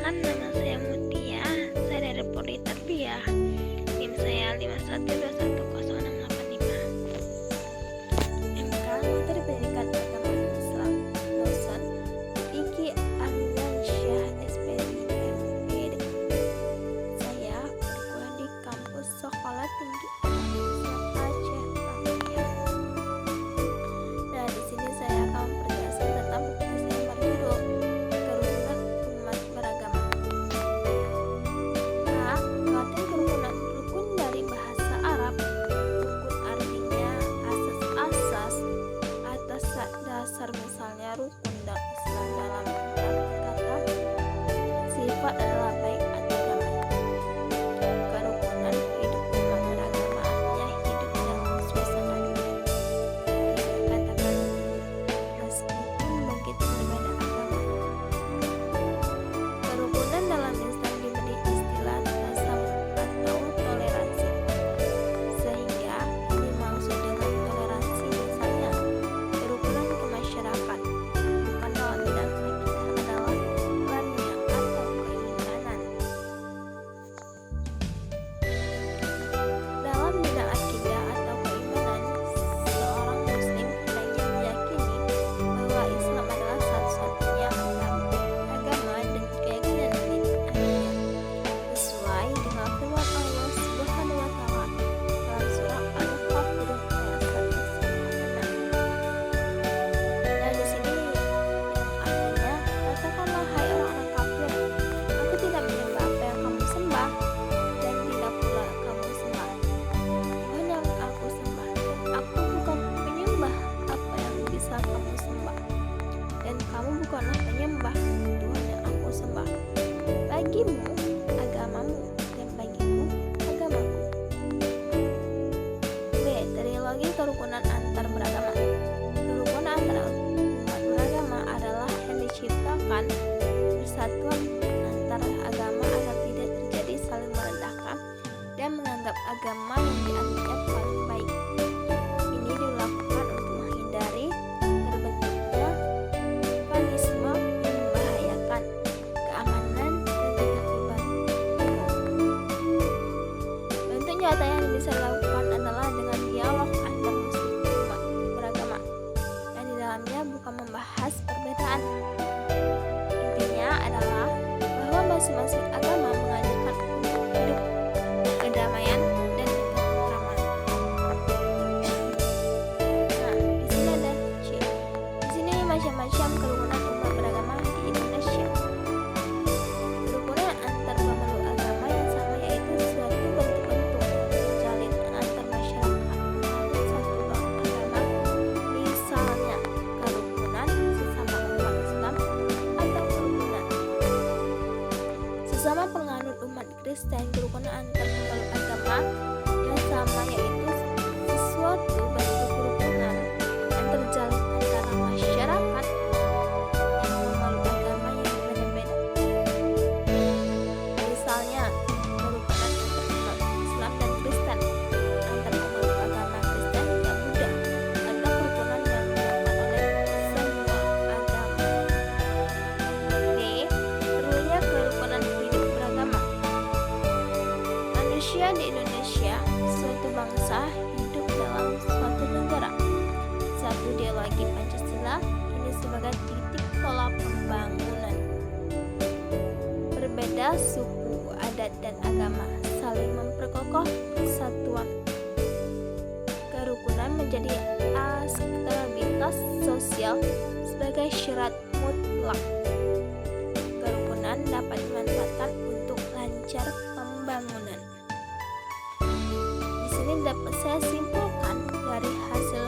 Perkenalkan, nama saya Mutia. Saya dari Polri Tarbiyah. NIM saya 51210685. MK Materi Pendidikan Agama Islam. Dosen Iki Ardiansyah SPDI MPD. Saya berkuliah di kampus Sekolah Tinggi Agama Islam Aceh Tarbiyah. Nah, di sini saya akan menjelaskan tentang buku saya yang berjudul Kerukunan Umat Beragama. Nah, arti kerukunan rukun dari bahasa Arab. Rukun artinya asas-asas atas dasar, misalnya rukun Islam dalam arti kata sifat adalah baik atau damai. Kerukunan hidup umat beragama artinya hidup dalam suasana dunia. Dikatakan meskipun begitu berbeda agama. Kerukunan dalam Islam diberi istilah tasawuf atau toleransi. Sehingga ini maksud dengan toleransi misalnya kerukunan ke masyarakat, bukan dalam bidang akidah adalah perannya atau keimanan. Dalam bidang akidah atau keimanan, seorang muslim hendaknya meyakini bahwa Islam adalah satu-satunya agama dan keyakinan bid'ahnya, sesuai dengan firman Allah Subhanahu wa Ta'ala dalam surah Al-Fatir ayat 196. Nah, di sini yang artinya, katakanlah hai orang-orang kafir, aku tidak menyembah apa yang kamu sembah dan tidak pula kamu sembah Tuhan yang aku sembah, dan aku bukan menyembah apa yang bisa kamu sembah, dan kamu bukanlah penyembah Tuhan yang aku sembah. Bagimu agamamu dan bagiku agamaku. B. Trilogi kerukunan antar beragama. Kerukunan antar umat beragama adalah yang diciptakan persatuan antar agama agar tidak terjadi saling merendahkan dan menganggap agama yang dianggap paling baik. Ini dilakukan untuk menghindari terbentuknya mekanisme yang membahayakan keamanan dan ketertiban umum. Bentuk nyata yang bisa dilakukan adalah dengan dialog antar muslim umat beragama yang di dalamnya bukan membahas perbedaan. Intinya adalah bahwa masing-masing agama mengajarkan untuk hidup kedamaian dan ketentraman. Nah, di sini ada C. Di sini macam-macam kerukunan umat beragama di Indonesia. Kerukunan antar pemeluk agama yang sama yaitu suatu bentuk-bentuk terjalin antar masyarakat melalui satu agama, misalnya kerukunan sesama umat Islam atau kerukunan sesama penganut umat Kristen. Kerukunan antar pemeluk agama yang sama yaitu sesuatu bentuk kerukunan yang terjalin antara masyarakat yang memeluk agama yang berbeda-beda. Misalnya kerukunan antar umat Islam dan Kristen, antar pemeluk agama Kristen dan Buddha, atau kerukunan yang dilakukan oleh semua agama. D. Perlunya kerukunan hidup beragama. Manusia di Indonesia, suatu bangsa, hidup dalam suatu negara. Satu ideologi Pancasila ini sebagai titik tolak pembangunan. Berbeda suku, adat, dan agama saling memperkokoh persatuan. Kerukunan menjadi akselerabilitas sosial sebagai syarat mutlak. Kerukunan dapat dimanfaatkan untuk lancar pembangunan. Di sini dapat saya simpulkan dari hasil